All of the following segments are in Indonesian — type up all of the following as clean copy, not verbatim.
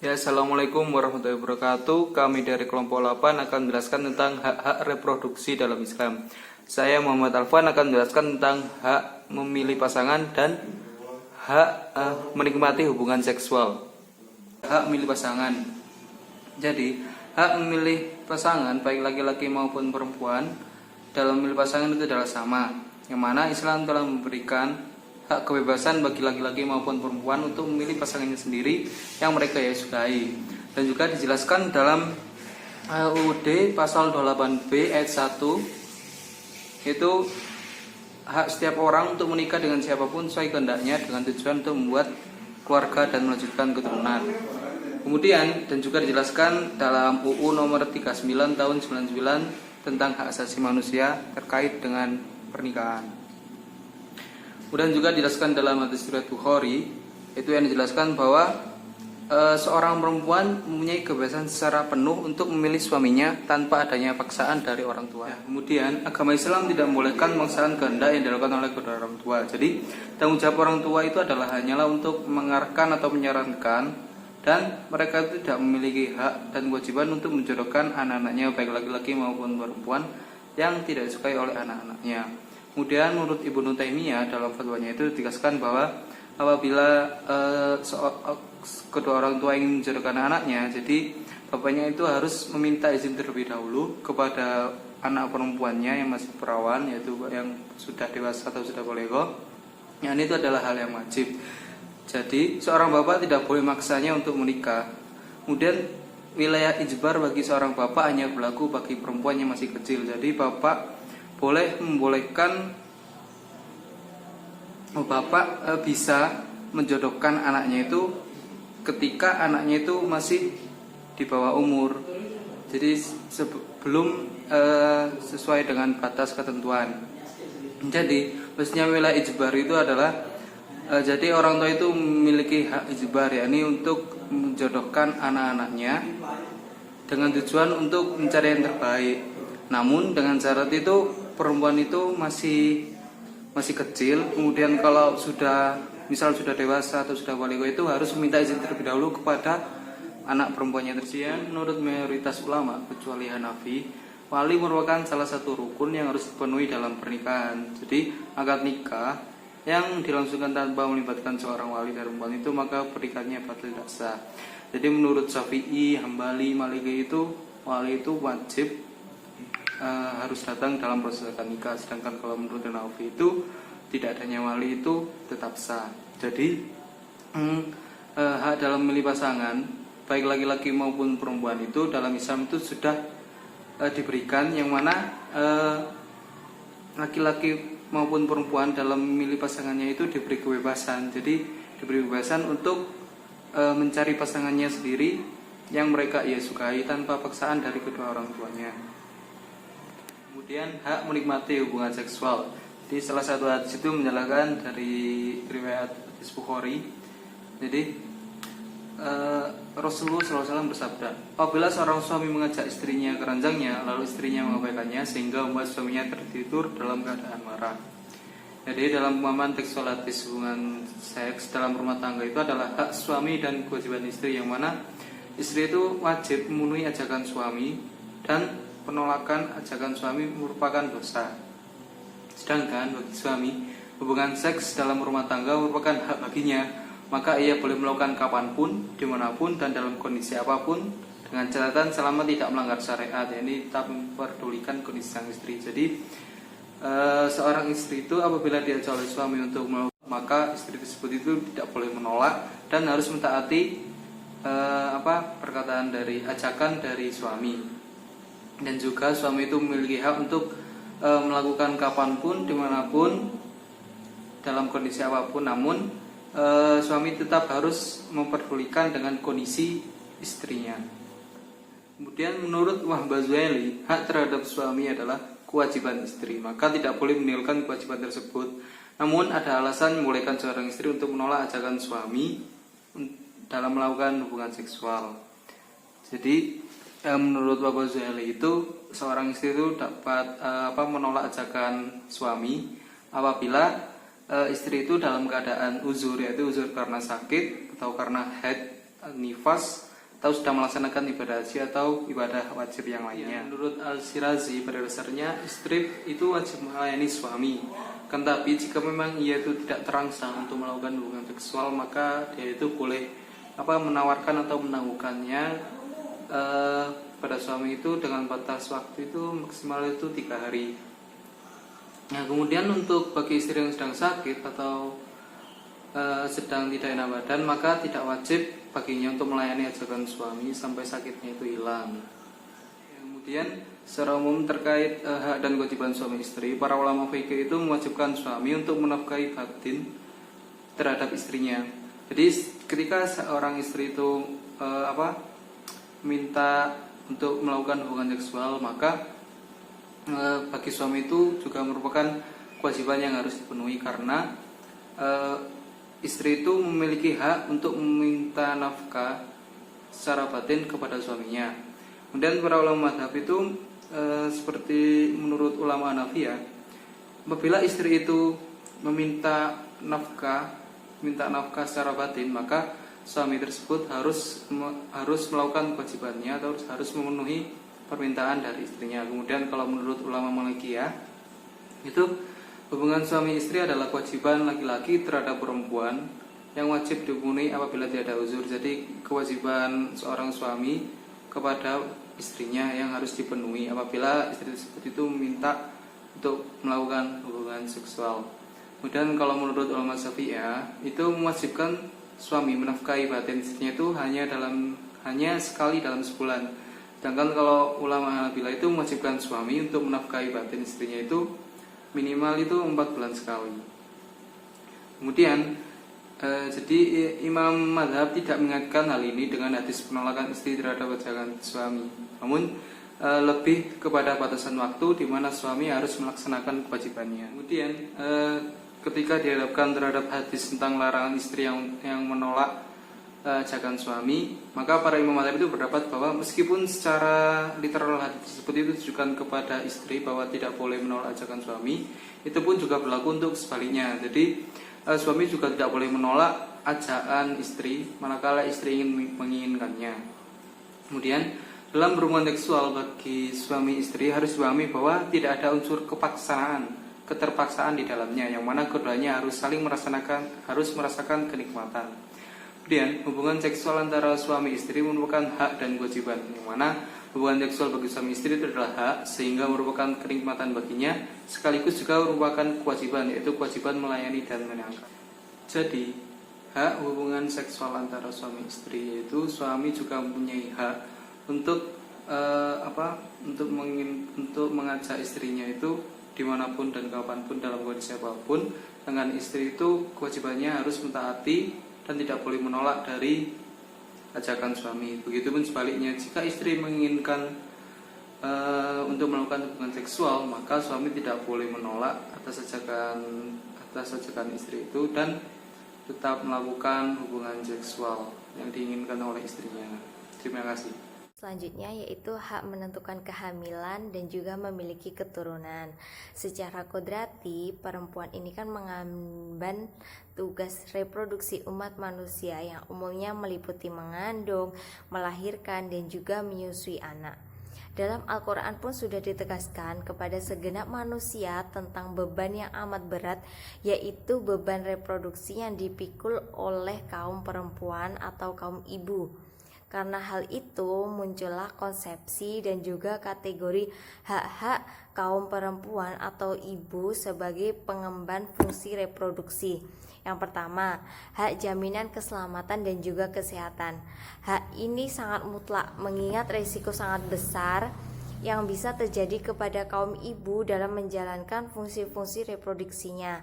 Ya, Assalamualaikum warahmatullahi wabarakatuh. Kami dari kelompok 8 akan menjelaskan tentang hak-hak reproduksi dalam Islam. Saya Muhammad Alfan akan menjelaskan tentang hak memilih pasangan dan hak menikmati hubungan seksual. Hak memilih pasangan. Jadi, hak memilih pasangan baik laki-laki maupun perempuan dalam memilih pasangan itu adalah sama. Yang mana Islam telah memberikan hak kebebasan bagi laki-laki maupun perempuan untuk memilih pasangannya sendiri yang mereka sukai. Dan juga dijelaskan dalam UUD pasal 28B ayat 1, itu hak setiap orang untuk menikah dengan siapapun sesuai kehendaknya dengan tujuan untuk membuat keluarga dan melanjutkan keturunan. Kemudian dan juga dijelaskan dalam UU nomor 39 tahun 99 tentang hak asasi manusia terkait dengan pernikahan. Kemudian juga dijelaskan dalam hadis riwayat Bukhari, itu yang dijelaskan bahwa seorang perempuan mempunyai kebebasan secara penuh untuk memilih suaminya tanpa adanya paksaan dari orang tua. Kemudian agama Islam tidak membolehkan pemaksaan kehendak yang dilakukan oleh kedua orang tua. Jadi tanggung jawab orang tua itu adalah hanyalah untuk mengarahkan atau menyarankan, dan mereka itu tidak memiliki hak dan kewajiban untuk menjodohkan anak-anaknya baik laki-laki maupun perempuan yang tidak disukai oleh anak-anaknya. Kemudian menurut Ibnu Taimiyah dalam fatwanya itu ditegaskan bahwa apabila kedua orang tua ingin menjodohkan anaknya, jadi bapaknya itu harus meminta izin terlebih dahulu kepada anak perempuannya yang masih perawan, yaitu yang sudah dewasa atau sudah baligh. Yang itu adalah hal yang wajib. Jadi seorang bapak tidak boleh maksanya untuk menikah. Kemudian wilayah ijbar bagi seorang bapak hanya berlaku bagi perempuan yang masih kecil. Jadi bapak boleh membolehkan bapak bisa menjodohkan anaknya itu ketika anaknya itu masih di bawah umur. Jadi sebelum sesuai dengan batas ketentuan. Jadi maksudnya wilayah ijbar itu adalah jadi orang tua itu memiliki hak ijbar, yakni untuk menjodohkan anak-anaknya dengan tujuan untuk mencari yang terbaik. Namun dengan syarat itu perempuan itu masih kecil. Kemudian kalau sudah sudah dewasa atau sudah baligh itu harus meminta izin terlebih dahulu kepada anak perempuannya tersebut. Menurut mayoritas ulama kecuali Hanafi, wali merupakan salah satu rukun yang harus dipenuhi dalam pernikahan. Jadi akad nikah yang dilangsungkan tanpa melibatkan seorang wali dari perempuan itu, maka pernikahannya batal tidak sah. Jadi menurut Syafi'i, Hambali, Maliki itu wali itu wajib harus datang dalam proses akad nikah. Sedangkan kalau menurut Hanafi itu tidak adanya wali itu tetap sah. Jadi hak dalam memilih pasangan baik laki-laki maupun perempuan itu dalam Islam itu sudah diberikan, yang mana laki-laki maupun perempuan dalam memilih pasangannya itu diberi kebebasan. Jadi diberi kebebasan untuk mencari pasangannya sendiri yang mereka sukai tanpa paksaan dari kedua orang tuanya. Kemudian hak menikmati hubungan seksual. Di salah satu hadis itu menjelaskan dari riwayat hadis Bukhari. Jadi Rasulullah SAW bersabda, apabila seorang suami mengajak istrinya ke ranjangnya, lalu istrinya mengabaikannya sehingga membuat suaminya tertidur dalam keadaan marah. Jadi dalam pemahaman tekstual hadis hubungan seks dalam rumah tangga itu adalah hak suami dan kewajiban istri, yang mana istri itu wajib memenuhi ajakan suami dan penolakan ajakan suami merupakan dosa. Sedangkan bagi suami, hubungan seks dalam rumah tangga merupakan hak baginya, maka ia boleh melakukan kapanpun, dimanapun, dan dalam kondisi apapun, dengan catatan selama tidak melanggar syariat, yakni tak memperdulikan kondisi sang istri. Jadi seorang istri itu apabila diajak oleh suami untuk melakukan, maka istri tersebut itu tidak boleh menolak dan harus mentaati perkataan dari ajakan dari suami. Dan juga suami itu memiliki hak untuk melakukan kapanpun, dimanapun, dalam kondisi apapun. Namun suami tetap harus memperdulikan dengan kondisi istrinya. Kemudian menurut Wahb Zuhaili, hak terhadap suami adalah kewajiban istri, maka tidak boleh meninggalkan kewajiban tersebut. Namun ada alasan membolehkan seorang istri untuk menolak ajakan suami dalam melakukan hubungan seksual. Jadi menurut Wahb Zuhaili itu seorang istri itu dapat menolak ajakan suami apabila istri itu dalam keadaan uzur, yaitu uzur karena sakit atau karena haid, nifas, atau sedang melaksanakan ibadah haji atau ibadah wajib yang lainnya. Menurut Al-Shirazi, pada dasarnya istri itu wajib melayani suami. Kan tapi jika memang ia itu tidak terangsang untuk melakukan hubungan seksual, maka dia itu boleh menawarkan atau menangguhkannya pada suami itu dengan batas waktu itu maksimal itu 3 hari. Nah, kemudian untuk bagi istri yang sedang sakit atau sedang tidak enak badan, maka tidak wajib baginya untuk melayani ajakan suami sampai sakitnya itu hilang. Kemudian secara umum terkait hak dan kewajiban suami istri, para ulama fikih itu mewajibkan suami untuk menafkahi batin terhadap istrinya. Jadi ketika seorang istri itu minta untuk melakukan hubungan seksual, maka bagi suami itu juga merupakan kewajiban yang harus dipenuhi, karena istri itu memiliki hak untuk meminta nafkah secara batin kepada suaminya. Kemudian para ulama madhab itu seperti menurut ulama Hanafiyah, apabila istri itu meminta nafkah secara batin, maka suami tersebut harus melakukan kewajibannya atau harus memenuhi permintaan dari istrinya. Kemudian kalau menurut ulama Malikiyah itu hubungan suami istri adalah kewajiban laki-laki terhadap perempuan yang wajib dipenuhi apabila tiada uzur. Jadi kewajiban seorang suami kepada istrinya yang harus dipenuhi apabila istri tersebut itu meminta untuk melakukan hubungan seksual. Kemudian kalau menurut ulama Syafi'iyah itu mewajibkan suami menafkahi batin istrinya itu hanya sekali dalam sebulan. Sedangkan kalau ulama Hanabilah itu mewajibkan suami untuk menafkahi batin istrinya itu minimal itu 4 bulan sekali. Kemudian jadi Imam Madhab tidak mengaitkan hal ini dengan hadis penolakan istri terhadap ajakan suami, namun lebih kepada batasan waktu di mana suami harus melaksanakan kewajibannya. Kemudian ketika dihadapkan terhadap hadis tentang larangan istri yang menolak ajakan suami, maka para imam madhab itu berpendapat bahwa meskipun secara literal hadis tersebut itu ditujukan kepada istri bahwa tidak boleh menolak ajakan suami, itu pun juga berlaku untuk sebaliknya. Jadi suami juga tidak boleh menolak ajakan istri manakala istri ingin menginginkannya. Kemudian dalam berhubungan seksual bagi suami istri harus dipahami bahwa tidak ada unsur keterpaksaan di dalamnya, yang mana keduanya harus saling merasakan kenikmatan. Kemudian hubungan seksual antara suami istri merupakan hak dan kewajiban, yang mana hubungan seksual bagi suami istri itu adalah hak sehingga merupakan kenikmatan baginya, sekaligus juga merupakan kewajiban, yaitu kewajiban melayani dan menyenangkan. Jadi hak hubungan seksual antara suami istri, yaitu suami juga mempunyai hak untuk untuk mengajak istrinya itu dimanapun dan kapanpun dalam kondisi apapun. Dengan istri itu kewajibannya harus mentaati dan tidak boleh menolak dari ajakan suami. Begitupun sebaliknya, jika istri menginginkan untuk melakukan hubungan seksual, maka suami tidak boleh menolak atas ajakan istri itu dan tetap melakukan hubungan seksual yang diinginkan oleh istrinya. Terima kasih. Selanjutnya yaitu hak menentukan kehamilan dan juga memiliki keturunan. Secara kodrati, perempuan ini kan mengemban tugas reproduksi umat manusia yang umumnya meliputi mengandung, melahirkan, dan juga menyusui anak. Dalam Al-Quran pun sudah ditegaskan kepada segenap manusia tentang beban yang amat berat, yaitu beban reproduksi yang dipikul oleh kaum perempuan atau kaum ibu. Karena hal itu muncullah konsepsi dan juga kategori hak-hak kaum perempuan atau ibu sebagai pengemban fungsi reproduksi. Yang pertama, hak jaminan keselamatan dan juga kesehatan. Hak ini sangat mutlak mengingat risiko sangat besar yang bisa terjadi kepada kaum ibu dalam menjalankan fungsi-fungsi reproduksinya,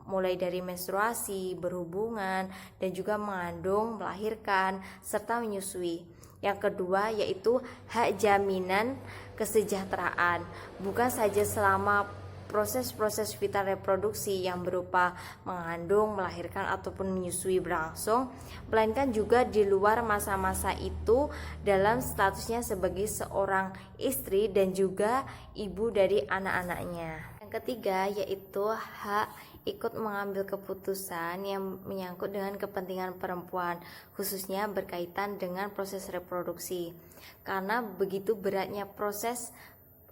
mulai dari menstruasi, berhubungan, dan juga mengandung, melahirkan, serta menyusui. Yang kedua yaitu hak jaminan kesejahteraan, bukan saja selama proses-proses vital reproduksi yang berupa mengandung, melahirkan, ataupun menyusui berlangsung, melainkan juga di luar masa-masa itu dalam statusnya sebagai seorang istri dan juga ibu dari anak-anaknya. Yang Ketiga, yaitu hak ikut mengambil keputusan yang menyangkut dengan kepentingan perempuan, khususnya berkaitan dengan proses reproduksi. Karena begitu beratnya proses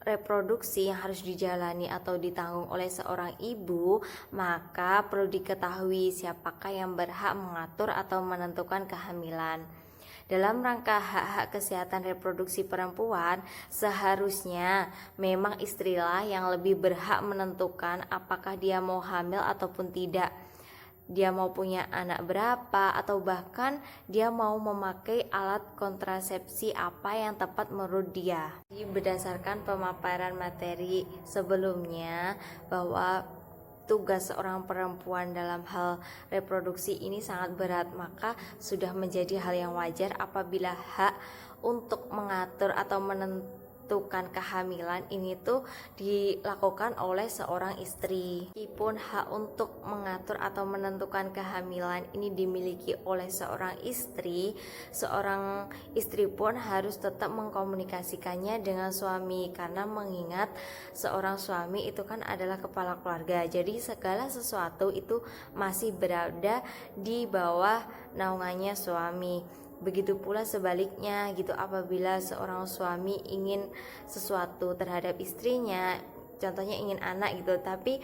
reproduksi yang harus dijalani atau ditanggung oleh seorang ibu, maka perlu diketahui siapakah yang berhak mengatur atau menentukan kehamilan. Dalam rangka hak-hak kesehatan reproduksi perempuan, seharusnya memang istrilah yang lebih berhak menentukan apakah dia mau hamil ataupun tidak. Dia mau punya anak berapa, atau bahkan dia mau memakai alat kontrasepsi apa yang tepat menurut dia. Berdasarkan pemaparan materi sebelumnya, bahwa tugas seorang perempuan dalam hal reproduksi ini sangat berat, maka sudah menjadi hal yang wajar apabila hak untuk mengatur atau menentukan kehamilan ini tuh dilakukan oleh seorang istri. Meskipun hak untuk mengatur atau menentukan kehamilan ini dimiliki oleh seorang istri pun harus tetap mengkomunikasikannya dengan suami, karena mengingat seorang suami itu kan adalah kepala keluarga. Jadi segala sesuatu itu masih berada di bawah naungannya suami. Begitu pula sebaliknya gitu, apabila seorang suami ingin sesuatu terhadap istrinya, contohnya ingin anak gitu, tapi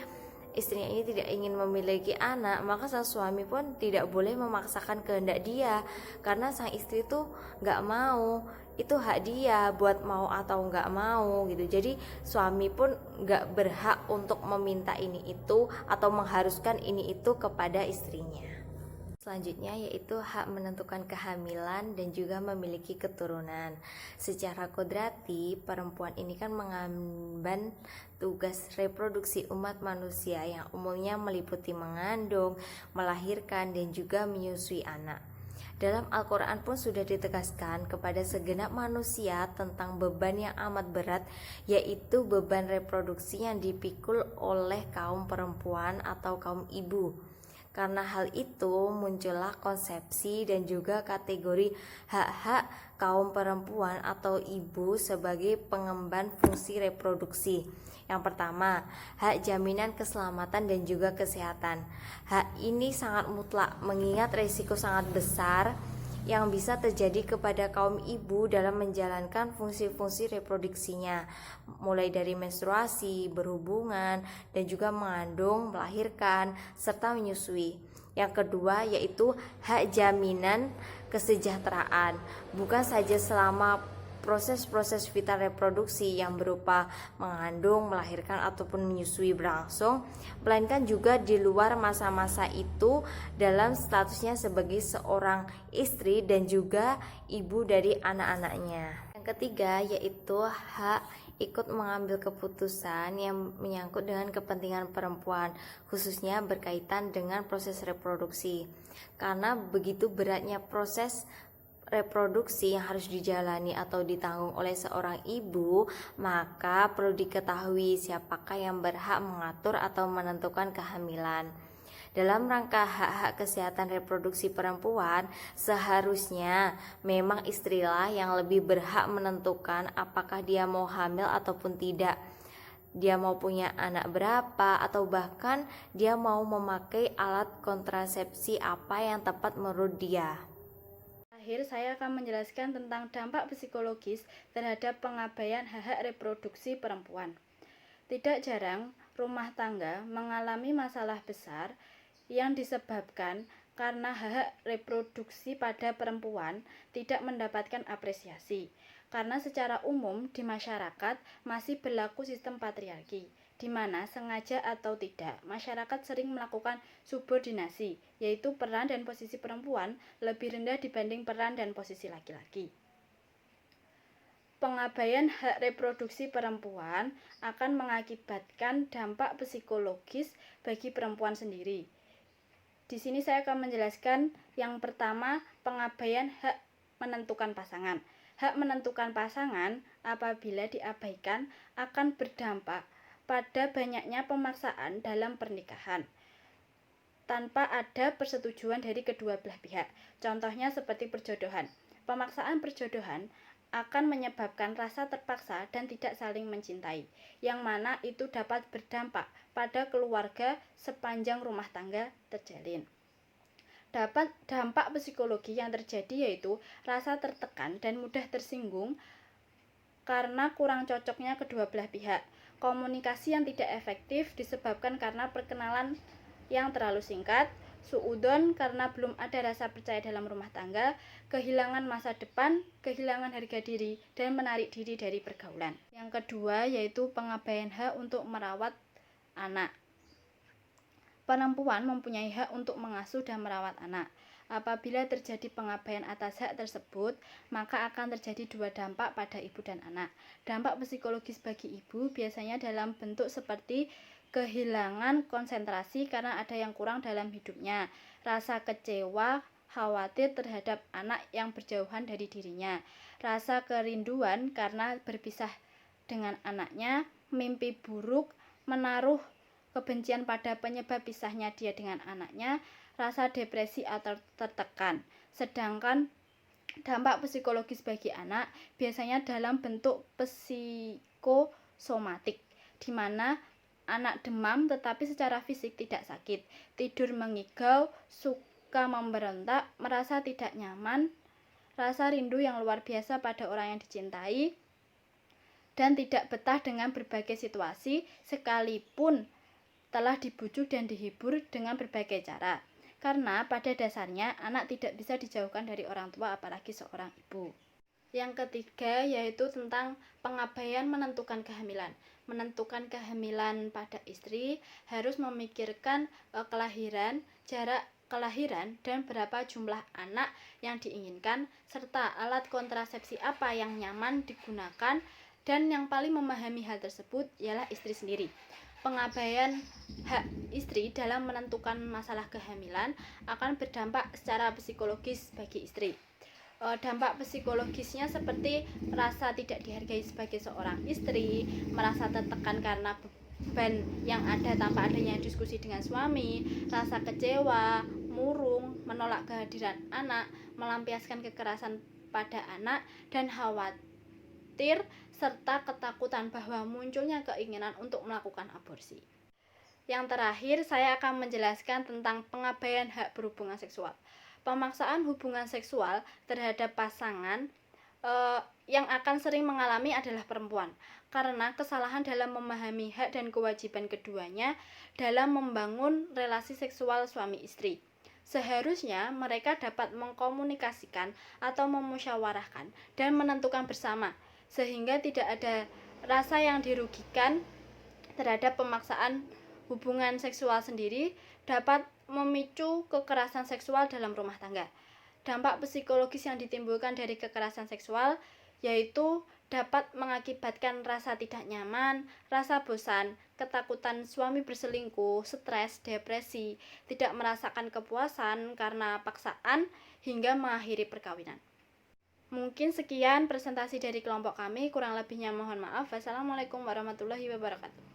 istrinya ini tidak ingin memiliki anak, maka sang suami pun tidak boleh memaksakan kehendak dia, karena sang istri tuh nggak mau, itu hak dia buat mau atau nggak mau gitu. Jadi suami pun nggak berhak untuk meminta ini itu atau mengharuskan ini itu kepada istrinya. Selanjutnya yaitu hak menentukan kehamilan dan juga memiliki keturunan. Secara kodrati, perempuan ini kan mengemban tugas reproduksi umat manusia yang umumnya meliputi mengandung, melahirkan, dan juga menyusui anak. Dalam Al-Quran pun sudah ditegaskan kepada segenap manusia tentang beban yang amat berat, yaitu beban reproduksi yang dipikul oleh kaum perempuan atau kaum ibu. Karena hal itu muncullah konsepsi dan juga kategori hak-hak kaum perempuan atau ibu sebagai pengemban fungsi reproduksi. Yang pertama, hak jaminan keselamatan dan juga kesehatan. Hak ini sangat mutlak mengingat risiko sangat besar yang bisa terjadi kepada kaum ibu dalam menjalankan fungsi-fungsi reproduksinya, mulai dari menstruasi, berhubungan, dan juga mengandung, melahirkan, serta menyusui. Yang kedua yaitu hak jaminan kesejahteraan, bukan saja selama proses-proses vital reproduksi yang berupa mengandung, melahirkan, ataupun menyusui berlangsung, melainkan juga di luar masa-masa itu dalam statusnya sebagai seorang istri dan juga ibu dari anak-anaknya. Yang ketiga yaitu hak ikut mengambil keputusan yang menyangkut dengan kepentingan perempuan, khususnya berkaitan dengan proses reproduksi. Karena begitu beratnya proses reproduksi yang harus dijalani atau ditanggung oleh seorang ibu, maka perlu diketahui siapakah yang berhak mengatur atau menentukan kehamilan. Dalam rangka hak-hak kesehatan reproduksi perempuan, seharusnya memang istrilah yang lebih berhak menentukan apakah dia mau hamil ataupun tidak. Dia mau punya anak berapa, atau bahkan dia mau memakai alat kontrasepsi apa yang tepat menurut dia. Terakhir, saya akan menjelaskan tentang dampak psikologis terhadap pengabaian hak-hak reproduksi perempuan. Tidak jarang, rumah tangga mengalami masalah besar yang disebabkan karena hak-hak reproduksi pada perempuan tidak mendapatkan apresiasi. Karena secara umum di masyarakat masih berlaku sistem patriarki, di mana sengaja atau tidak masyarakat sering melakukan subordinasi, yaitu peran dan posisi perempuan lebih rendah dibanding peran dan posisi laki-laki. Pengabaian hak reproduksi perempuan akan mengakibatkan dampak psikologis bagi perempuan sendiri. Di sini saya akan menjelaskan yang pertama, pengabaian hak menentukan pasangan. Hak menentukan pasangan apabila diabaikan akan berdampak pada banyaknya pemaksaan dalam pernikahan tanpa ada persetujuan dari kedua belah pihak. Contohnya seperti perjodohan. Pemaksaan perjodohan akan menyebabkan rasa terpaksa dan tidak saling mencintai, yang mana itu dapat berdampak pada keluarga sepanjang rumah tangga terjalin. Dampak psikologi yang terjadi yaitu rasa tertekan dan mudah tersinggung karena kurang cocoknya kedua belah pihak. Komunikasi yang tidak efektif disebabkan karena perkenalan yang terlalu singkat, suudon karena belum ada rasa percaya dalam rumah tangga, kehilangan masa depan, kehilangan harga diri, dan menarik diri dari pergaulan. Yang kedua yaitu pengabaian hak untuk merawat anak. Perempuan mempunyai hak untuk mengasuh dan merawat anak. Apabila terjadi pengabaian atas hak tersebut, maka akan terjadi dua dampak pada ibu dan anak. Dampak psikologis bagi ibu biasanya dalam bentuk seperti kehilangan konsentrasi karena ada yang kurang dalam hidupnya, rasa kecewa, khawatir terhadap anak yang berjauhan dari dirinya, rasa kerinduan karena berpisah dengan anaknya, mimpi buruk, menaruh kebencian pada penyebab pisahnya dia dengan anaknya, rasa depresi atau tertekan. Sedangkan dampak psikologis bagi anak biasanya dalam bentuk psikosomatik, di mana anak demam tetapi secara fisik tidak sakit, tidur mengigau, suka memberontak, merasa tidak nyaman, rasa rindu yang luar biasa pada orang yang dicintai, dan tidak betah dengan berbagai situasi sekalipun telah dibujuk dan dihibur dengan berbagai cara. Karena pada dasarnya anak tidak bisa dijauhkan dari orang tua apalagi seorang ibu. Yang ketiga yaitu tentang pengabaian menentukan kehamilan. Menentukan kehamilan pada istri harus memikirkan kelahiran, jarak kelahiran, dan berapa jumlah anak yang diinginkan, serta alat kontrasepsi apa yang nyaman digunakan, dan yang paling memahami hal tersebut ialah istri sendiri. Pengabaian hak istri dalam menentukan masalah kehamilan akan berdampak secara psikologis bagi istri. Dampak psikologisnya seperti rasa tidak dihargai sebagai seorang istri, merasa tertekan karena beban yang ada tanpa adanya diskusi dengan suami, rasa kecewa, murung, menolak kehadiran anak, melampiaskan kekerasan pada anak, dan khawatir serta ketakutan bahwa munculnya keinginan untuk melakukan aborsi. Yang terakhir, saya akan menjelaskan tentang pengabaian hak berhubungan seksual. Pemaksaan hubungan seksual terhadap pasangan yang akan sering mengalami adalah perempuan, karena kesalahan dalam memahami hak dan kewajiban keduanya dalam membangun relasi seksual suami istri. Seharusnya mereka dapat mengkomunikasikan atau memusyawarahkan dan menentukan bersama, sehingga tidak ada rasa yang dirugikan terhadap pemaksaan hubungan seksual sendiri dapat memicu kekerasan seksual dalam rumah tangga. Dampak psikologis yang ditimbulkan dari kekerasan seksual yaitu dapat mengakibatkan rasa tidak nyaman, rasa bosan, ketakutan suami berselingkuh, stres, depresi, tidak merasakan kepuasan karena paksaan, hingga mengakhiri perkawinan. Mungkin sekian presentasi dari kelompok kami, kurang lebihnya mohon maaf. Wassalamualaikum warahmatullahi wabarakatuh.